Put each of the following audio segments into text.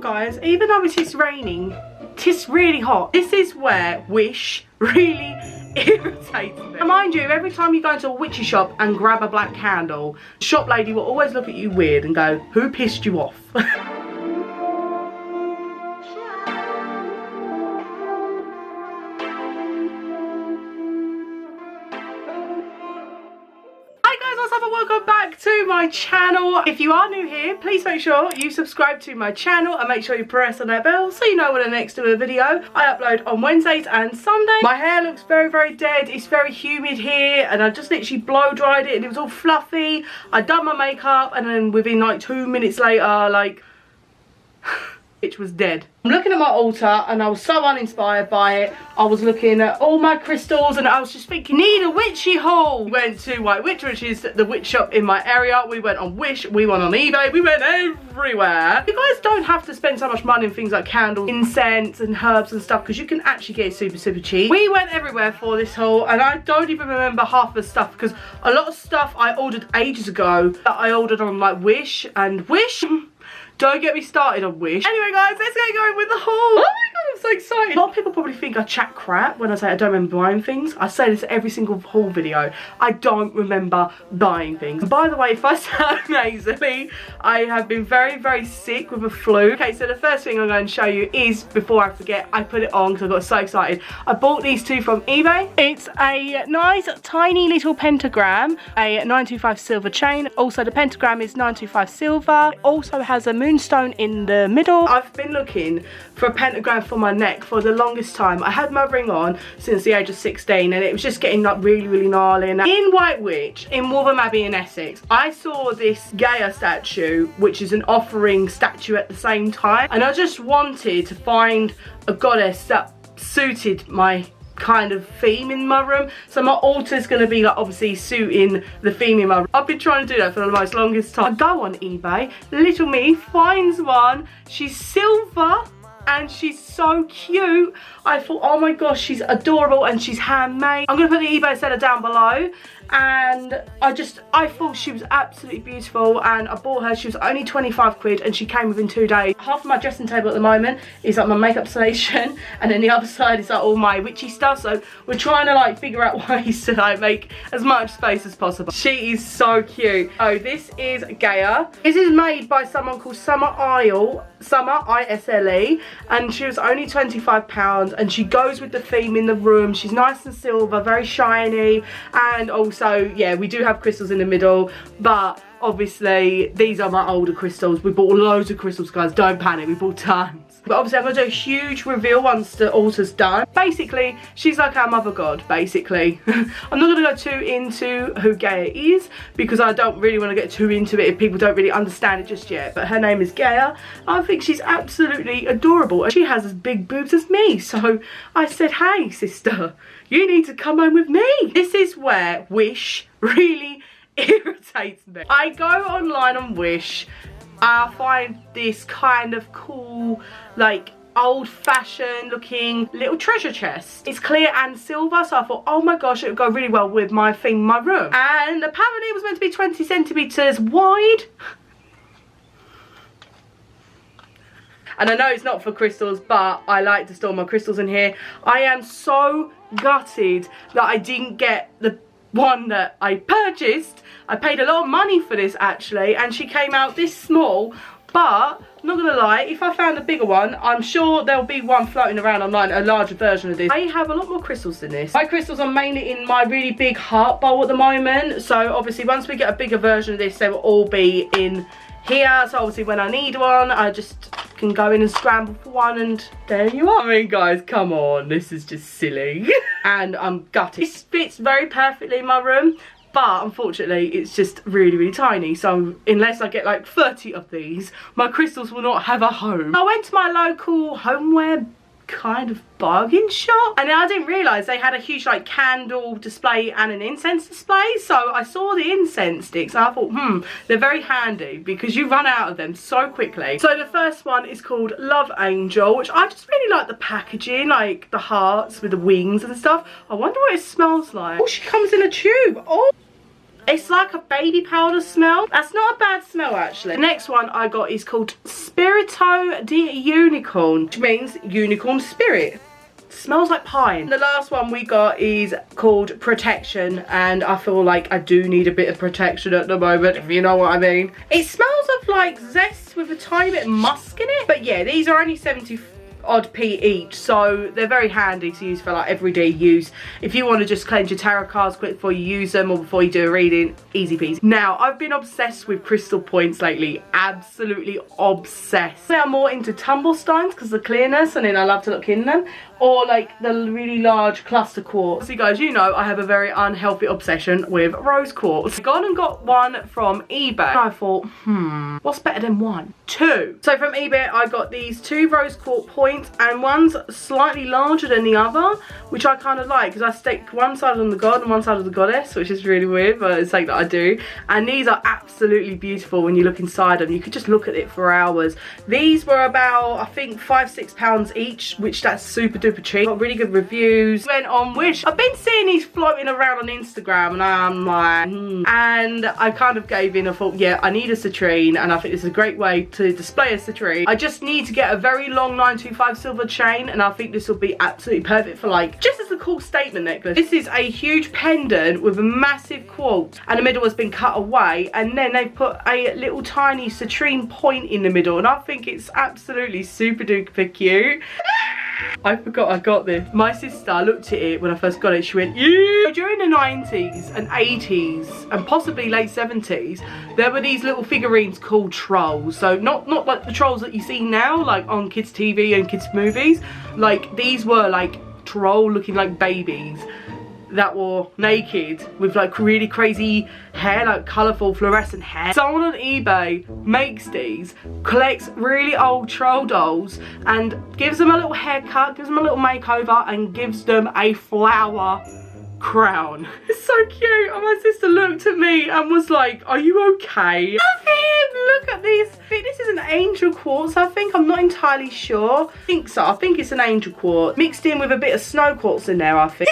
guys, even though it is raining, it's really hot. This is where Wish really irritates me. And mind you, every time you go into a witchy shop and grab a black candle, the shop lady will always look at you weird and go, who pissed you off? Welcome back to my channel. If you are new here, please make sure you subscribe to my channel and make sure you press on that bell so you know when I next do a video. I upload on Wednesdays and Sundays. My hair looks very dead. It's very humid here and I just literally blow dried it and it was all fluffy. I done my makeup and then within like 2 minutes later, like it was dead. I'm looking at my altar and I was so uninspired by it. I was looking at all my crystals and I was just thinking, need a witchy haul. We went to White Witch, which is the witch shop in my area. We went on Wish, we went on eBay, we went everywhere. You guys don't have to spend so much money on things like candles, incense and herbs and stuff because you can actually get it super cheap. We went everywhere for this haul and I don't even remember half the stuff because a lot of stuff I ordered ages ago that I ordered on like Wish and Wish. Don't get me started on Wish. Anyway guys, let's get going with the haul. Oh my god, I'm so excited. A lot of people probably think I chat crap when I say I don't remember buying things. I say this every single haul video. I don't remember buying things. And by the way, if I sound nasally, I have been very sick with a flu. Okay, so the first thing I'm going to show you is, before I forget, I put it on because I got so excited. I bought these two from eBay. It's a nice tiny little pentagram, a 925 silver chain. Also the pentagram is 925 silver. It also has a moonstone in the middle. I've been looking for a pentagram for my neck for the longest time. I had my ring on since the age of 16 and it was just getting like really gnarly. And in White Witch, in Waltham Abbey in Essex, I saw this Gaia statue, which is an offering statue at the same time. And I just wanted to find a goddess that suited my kind of theme in my room. So my altar is going to be like obviously suiting the theme in my room. I've been trying to do that for the most longest time. I go on eBay, little me finds one. She's silver and she's so cute. I thought, oh my gosh, she's adorable and she's handmade. I'm going to put the eBay seller down below. And I thought she was absolutely beautiful and I bought her. She was only 25 quid and she came within 2 days. Half of my dressing table at the moment is like my makeup station and then the other side is like all my witchy stuff. So we're trying to like figure out ways to like make as much space as possible. She is so cute. Oh, this is Gaia. This is made by someone called Summer ISLE, and she was only £25 and she goes with the theme in the room. She's nice and silver, very shiny, and also yeah, we do have crystals in the middle, but obviously these are my older crystals. We bought loads of crystals, guys, don't panic, we bought tons. But obviously I'm going to do a huge reveal once the altar's done. Basically, she's like our mother god, basically. I'm not going to go too into who Gaia is because I don't really want to get too into it if people don't really understand it just yet. But her name is Gaia. I think she's absolutely adorable. And she has as big boobs as me. So I said, hey sister, you need to come home with me. This is where Wish really irritates me. I go online on Wish. I find this kind of cool, like old-fashioned looking little treasure chest. It's clear and silver, so I thought, oh my gosh, it would go really well with my theme in my room. And apparently it was meant to be 20 centimeters wide. And I know it's not for crystals, but I like to store my crystals in here. I am so gutted that I didn't get the one that I purchased. I paid a lot of money for this actually, and she came out this small, but not gonna lie, if I found a bigger one, I'm sure there'll be one floating around online, a larger version of this. I have a lot more crystals than this. My crystals are mainly in my really big heart bowl at the moment, so obviously once we get a bigger version of this, they will all be in here. So obviously when I need one, I just can go in and scramble for one, and there you are. I mean guys, come on, this is just silly. And I'm gutted. This fits very perfectly in my room, but unfortunately it's just really tiny, so unless I get like 30 of these, my crystals will not have a home. I went to my local homeware kind of bargain shop, and I didn't realise they had a huge like candle display and an incense display. So I saw the incense sticks and I thought, they're very handy because you run out of them so quickly. So the first one is called Love Angel, which I just really like the packaging, like the hearts with the wings and stuff. I wonder what it smells like. Oh, she comes in a tube. Oh, It's like a baby powder smell. That's not a bad smell actually. The next one I got is called Spirito di Unicorn, which means unicorn spirit. Smells like pine. The last one we got is called Protection, and I feel like I do need a bit of protection at the moment, if you know what I mean. It smells of like zest with a tiny bit of musk in it. But yeah, these are only 70 odd p each, so they're very handy to use for like everyday use. If you want to just cleanse your tarot cards quick before you use them or before you do a reading, easy peasy. Now, I've been obsessed with crystal points lately. Absolutely obsessed. I'm more into tumble stones because of the clearness, and then I love to look in them, or like the really large cluster quartz. So you guys, you know I have a very unhealthy obsession with rose quartz. I gone and got one from eBay. I thought, what's better than one? Two. So from eBay I got these 2 rose quartz points, and one's slightly larger than the other, which I kind of like because I stick one side on the god and one side of the goddess, which is really weird, but it's like that I do. And these are absolutely beautiful when you look inside them. You could just look at it for hours. These were about, I think, £5–6 each, which that's super duper cheap. Got really good reviews. Went on Wish. I've been seeing these floating around on Instagram, and I'm like, and I kind of gave in. I thought, yeah, I need a citrine, and I think this is a great way to display a citrine. I just need to get a very long 925 silver chain, and I think this will be absolutely perfect for like, just as a cool statement necklace. This is a huge pendant with a massive quartz, and the middle has been cut away, and then they put a little tiny citrine point in the middle, and I think it's absolutely super duper cute. I forgot I got this. My sister looked at it when I first got it. She went, yeah. During the 90s and 80s and possibly late 70s, there were these little figurines called trolls. So not like the trolls that you see now, like on kids TV and kids movies. Like these were like troll looking like babies that were naked with like really crazy hair, like colourful fluorescent hair. Someone on eBay makes these, collects really old troll dolls and gives them a little haircut, gives them a little makeover, and gives them a flower crown. It's so cute. And my sister looked at me and was like, are you okay? Look at these. I think this is an angel quartz. I think, I'm not entirely sure. I think so. I think it's an angel quartz mixed in with a bit of snow quartz in there, I think.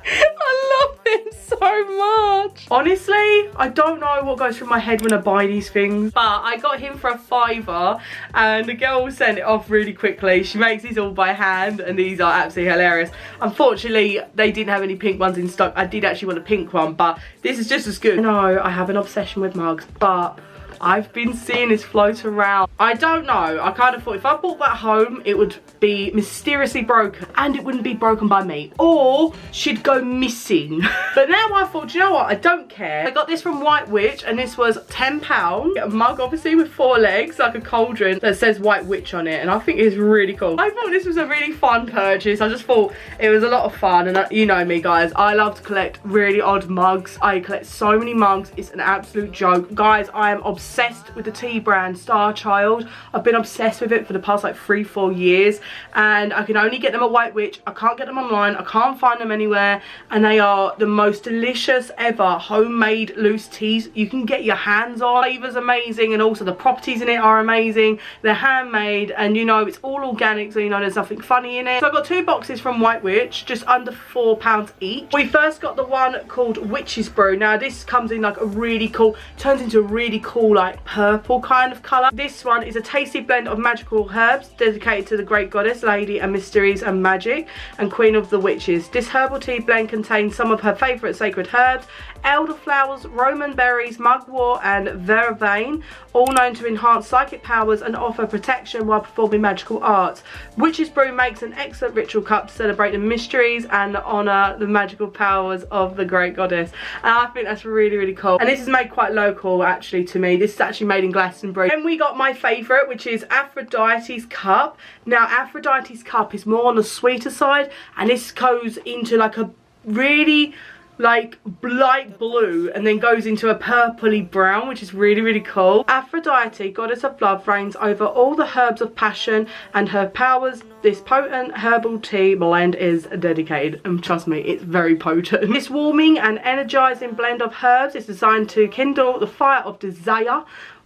I love them so much. Honestly, I don't know what goes through my head when I buy these things, but I got him for a £5, and the girl sent it off really quickly. She makes these all by hand, and these are absolutely hilarious. Unfortunately, they didn't have any pink ones in stock. I did actually want a pink one, but this is just as good. No, I have an obsession with mugs, but I've been seeing this float around. I don't know. I kind of thought if I brought that home, it would be mysteriously broken, and it wouldn't be broken by me, or she'd go missing. But now I thought, you know what? I don't care. I got this from White Witch, and this was £10. A mug, obviously, with 4 legs, like a cauldron that says White Witch on it, and I think it's really cool. I thought this was a really fun purchase. I just thought it was a lot of fun, and you know me, guys. I love to collect really odd mugs. I collect so many mugs. It's an absolute joke. Guys, I am obsessed with the tea brand Star Child. I've been obsessed with it for the past like 3–4 years, and I can only get them at White Witch. I can't get them online. I can't find them anywhere, and they are the most delicious ever homemade loose teas you can get your hands on. Flavor's amazing, and also the properties in it are amazing. They're handmade, and you know it's all organic, so you know there's nothing funny in it. So I got 2 boxes from White Witch, just under £4 each. We first got the one called Witch's Brew. Now this comes in like a really cool, turns into a really cool like purple kind of colour. This one is a tasty blend of magical herbs dedicated to the great goddess, lady and mysteries and magic, and queen of the witches. This herbal tea blend contains some of her favourite sacred herbs, elderflowers, Roman berries, mugwort and vervain, all known to enhance psychic powers and offer protection while performing magical arts. Witch's Brew makes an excellent ritual cup to celebrate the mysteries and honour the magical powers of the great goddess. And I think that's really, really cool. And this is made quite local actually to me. This is actually made in Glastonbury. Then we got my favourite, which is Aphrodite's Cup. Now Aphrodite's Cup is more on the sweeter side, and this goes into like a really like light blue and then goes into a purpley brown, which is really, really cool. Aphrodite, goddess of love, reigns over all the herbs of passion and her powers. This potent herbal tea blend is dedicated, and trust me, it's very potent. This warming and energizing blend of herbs is designed to kindle the fire of desire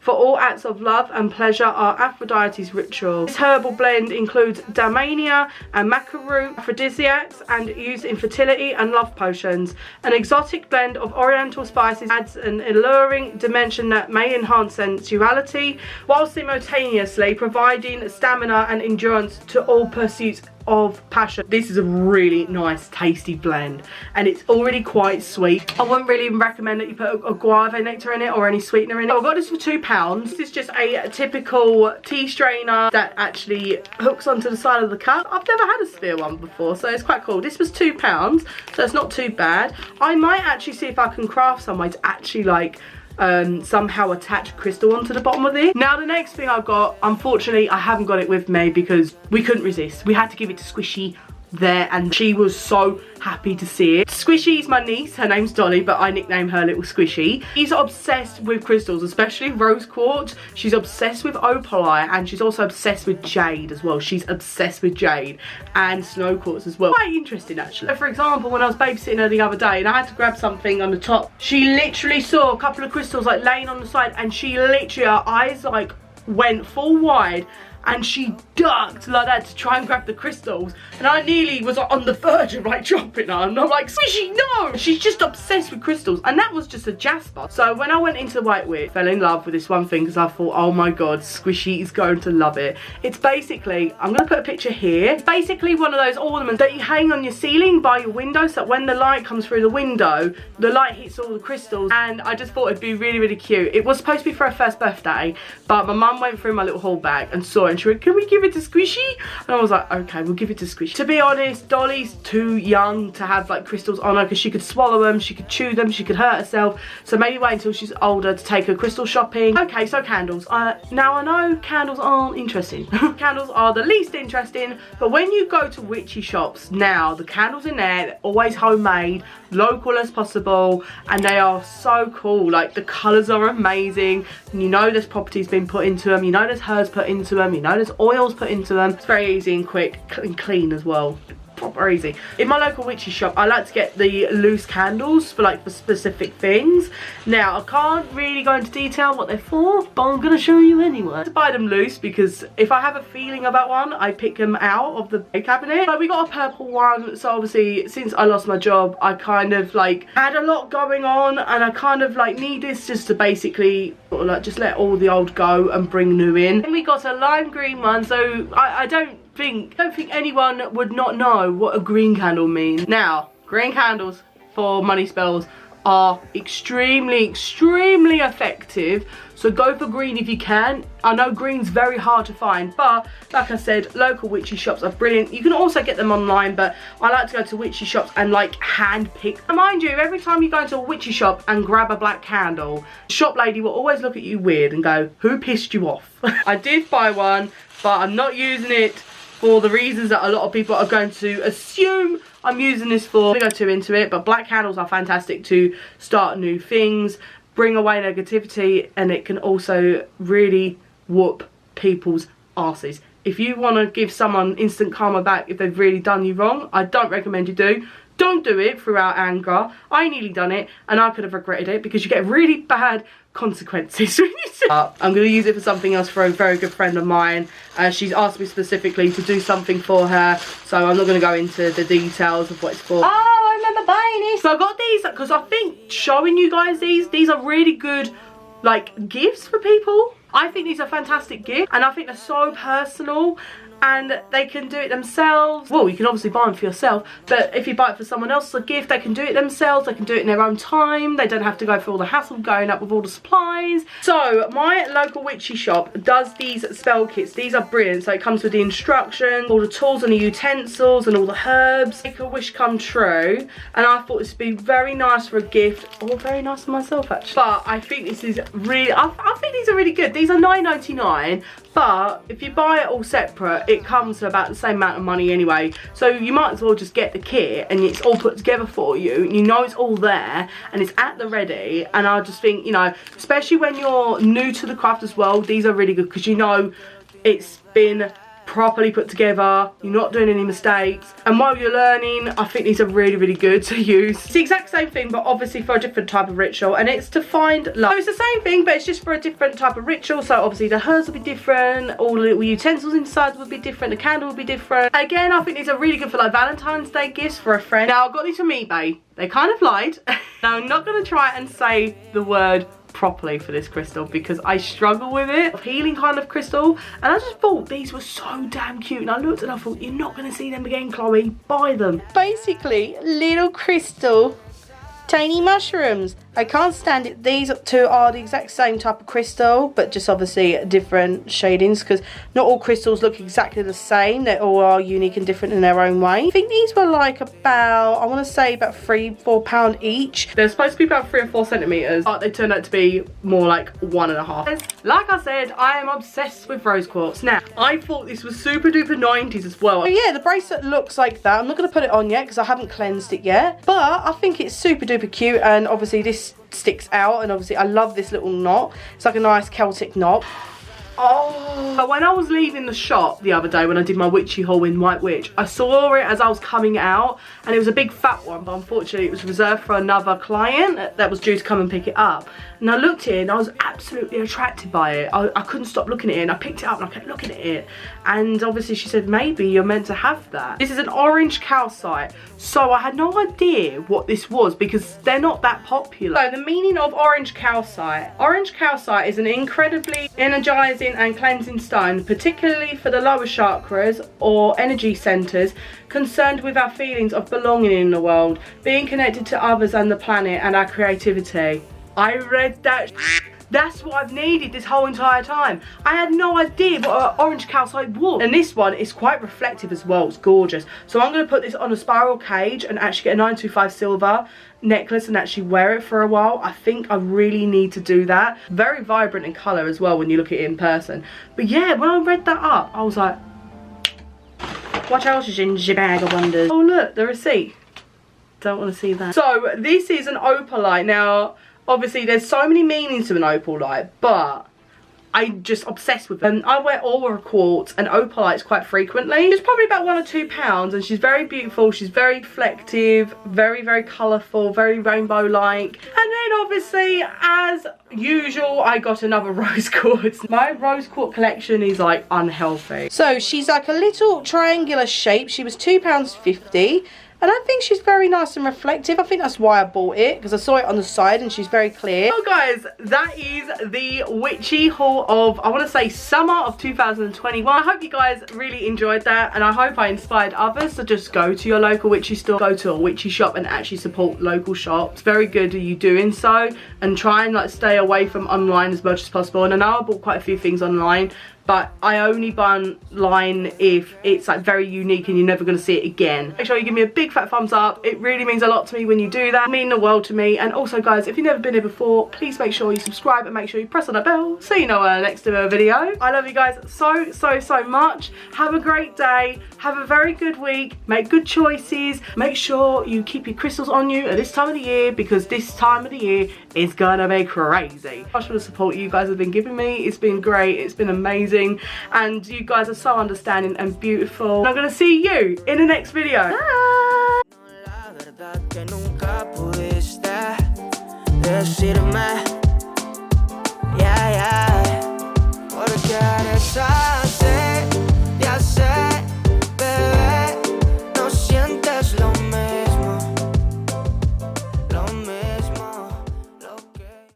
for all acts of love and pleasure are Aphrodite's ritual. This herbal blend includes damania and maca root, aphrodisiacs, and used in fertility and love potions. An exotic blend of oriental spices adds an alluring dimension that may enhance sensuality, while simultaneously providing stamina and endurance to all pursuits of passion. This is a really nice tasty blend, and it's already quite sweet. I wouldn't really recommend that you put a guava nectar in it or any sweetener in it. I got this for £2. This is just a typical tea strainer that actually hooks onto the side of the cup. I've never had a sphere one before, so it's quite cool. This was £2, so it's not too bad. I might actually see if I can craft some way to actually like somehow attach crystal onto the bottom of it. Now the next thing I've got, unfortunately I haven't got it with me because we couldn't resist. We had to give it to Squishy there, and she was so happy to see it. Squishy's my niece, her name's Dolly, but I nickname her Little Squishy. She's obsessed with crystals, especially rose quartz. She's obsessed with opalite, and she's also obsessed with jade as well. She's obsessed with jade and snow quartz as well. Quite interesting actually. For example, when I was babysitting her the other day and I had to grab something on the top, she literally saw a couple of crystals like laying on the side, and she literally, her eyes like went full wide and she ducked like that to try and grab the crystals, and I nearly was on the verge of like dropping her, and I'm like, Squishy, no! She's just obsessed with crystals, and that was just a jasper. So when I went into White Wit, fell in love with this one thing because I thought, oh my god, Squishy is going to love it. It's basically, I'm going to put a picture here, it's basically one of those ornaments that you hang on your ceiling by your window, so that when the light comes through the window, the light hits all the crystals, and I just thought it'd be really, really cute. It was supposed to be for her first birthday, but my mum went through my little haul bag and saw it, and she went, can we give it to Squishy? And I was like, okay, we'll give it to Squishy. To be honest, Dolly's too young to have like crystals on her because she could swallow them, she could chew them, she could hurt herself. So maybe wait until she's older to take her crystal shopping. Okay, so candles. Now I know candles aren't interesting. Candles are the least interesting, but when you go to witchy shops now, the candles in there, they're always homemade, local as possible, and they are so cool. Like the colours are amazing, and you know there's properties been put into them, you know there's herbs put into them, you know there's oils put into them. It's very easy and quick and clean as well. Proper easy. In my local witchy shop, I like to get the loose candles for like for specific things. Now I can't really go into detail what they're for, but I'm gonna show you anyway. To buy them loose because if I have a feeling about one, I pick them out of the cabinet. Like we got a purple one, so obviously since I lost my job, I kind of like had a lot going on, and I kind of like need this just to basically sort of like just let all the old go and bring new in. And we got a lime green one, so I don't think anyone would not know what a green candle means. Now, green candles for money spells are extremely effective, so go for green if you can. I know green's very hard to find, but like I said, local witchy shops are brilliant. You can also get them online, but I like to go to witchy shops and like hand pick. And mind you, every time you go into a witchy shop and grab a black candle, the shop lady will always look at you weird and go, who pissed you off? I did buy one, but I'm not using it for the reasons that a lot of people are going to assume I'm using this for. I don't go too into it, but black candles are fantastic to start new things, bring away negativity, and it can also really whoop people's asses. If you want to give someone instant karma back if they've really done you wrong, I don't recommend you do. Don't do it throughout anger. I nearly done it, and I could have regretted it because you get really bad consequences. I'm going to use it for something else for a very good friend of mine. She's asked me specifically to do something for her, so I'm not going to go into the details of what it's for. Oh, I remember buying this. So I got these because I think showing you guys these are really good like gifts for people. I think these are fantastic gifts, and I think they're so personal, and they can do it themselves. Well, you can obviously buy them for yourself, but if you buy it for someone else as a gift, they can do it themselves, they can do it in their own time, they don't have to go through all the hassle of going up with all the supplies. So my local witchy shop does these spell kits. These are brilliant. So it comes with the instructions, all the tools and the utensils and all the herbs. Make a wish come true, and I thought this would be very nice for a gift, or very nice for myself actually. But I think this is really, I think these are really good. These are $9.99, but if you buy it all separate, it comes to about the same amount of money anyway, so you might as well just get the kit and it's all put together for you. You know it's all there and it's at the ready, and I just think, you know, especially when you're new to the craft as well, these are really good because you know it's been properly put together. You're not doing any mistakes. And while you're learning, I think these are really, really good to use. It's the exact same thing, but obviously for a different type of ritual, and it's to find love. So it's the same thing, but it's just for a different type of ritual. So obviously the herbs will be different, all the little utensils inside will be different, the candle will be different. Again, I think these are really good for like Valentine's Day gifts for a friend. Now, I got these from eBay. They kind of lied. Now, I'm not going to try and say the word properly for this crystal because I struggle with it. A healing kind of crystal, and I just thought these were so damn cute, and I looked and I thought, you're not going to see them again, Khloe. Buy them. Basically, little crystal tiny mushrooms. I can't stand it. These two are the exact same type of crystal, but just obviously different shadings, because not all crystals look exactly the same. They all are unique and different in their own way. I think these were like about, I want to say about £3–4 each. They're supposed to be about 3 or 4 centimeters, but they turned out to be more like 1.5. Like I said, I am obsessed with rose quartz. Now, I thought this was super duper 90s as well. So yeah, the bracelet looks like that. I'm not going to put it on yet because I haven't cleansed it yet, but I think it's super duper cute, and obviously this sticks out, and obviously I love this little knot. It's like a nice Celtic knot. Oh, but when I was leaving the shop the other day when I did my witchy haul in White Witch, I saw it as I was coming out, and it was a big fat one, but unfortunately it was reserved for another client that was due to come and pick it up. And I looked at it and I was absolutely attracted by it. I couldn't stop looking at it, and I picked it up and I kept looking at it, and obviously she said, maybe you're meant to have that. This is an orange calcite, so I had no idea what this was because they're not that popular. So the meaning of orange calcite. Orange calcite is an incredibly energizing and cleansing stone, particularly for the lower chakras or energy centers concerned with our feelings of belonging in the world, being connected to others and the planet, and our creativity. I read that. That's what I've needed this whole entire time. I had no idea what an orange calcite was. And this one is quite reflective as well. It's gorgeous. So I'm going to put this on a spiral cage and actually get a 925 silver necklace and actually wear it for a while. I think I really need to do that. Very vibrant in colour as well when you look at it in person. But yeah, when I read that up, I was like, what else is in your bag of wonders? Oh look, the receipt. Don't want to see that. So this is an opalite. Now, obviously there's so many meanings to an opalite, but I'm just obsessed with them. I wear aura quartz and opalites quite frequently. It's probably about £1 or £2, and she's very beautiful. She's very reflective, very, very colourful, very rainbow-like. And then obviously, as usual, I got another rose quartz. My rose quartz collection is like unhealthy. So she's like a little triangular shape. She was £2.50. And I think she's very nice and reflective. I think that's why I bought it, because I saw it on the side and she's very clear. So guys, that is the witchy haul of, I want to say, summer of 2021. I hope you guys really enjoyed that, and I hope I inspired others to just go to your local witchy store, go to a witchy shop and actually support local shops. It's very good you doing so, and try and like stay away from online as much as possible. And I know I bought quite a few things online, but I only buy online if it's like very unique and you're never going to see it again. Make sure you give me a big fat thumbs up. It really means a lot to me when you do that. It means the world to me. And also guys, if you've never been here before, please make sure you subscribe and make sure you press on that bell so you know when I next do a video. I love you guys so, so, so much. Have a great day. Have a very good week. Make good choices. Make sure you keep your crystals on you at this time of the year, because this time of the year is gonna be crazy. Much for the support you guys have been giving me. It's been great. It's been amazing. And you guys are so understanding and beautiful. And I'm gonna see you in the next video. Bye.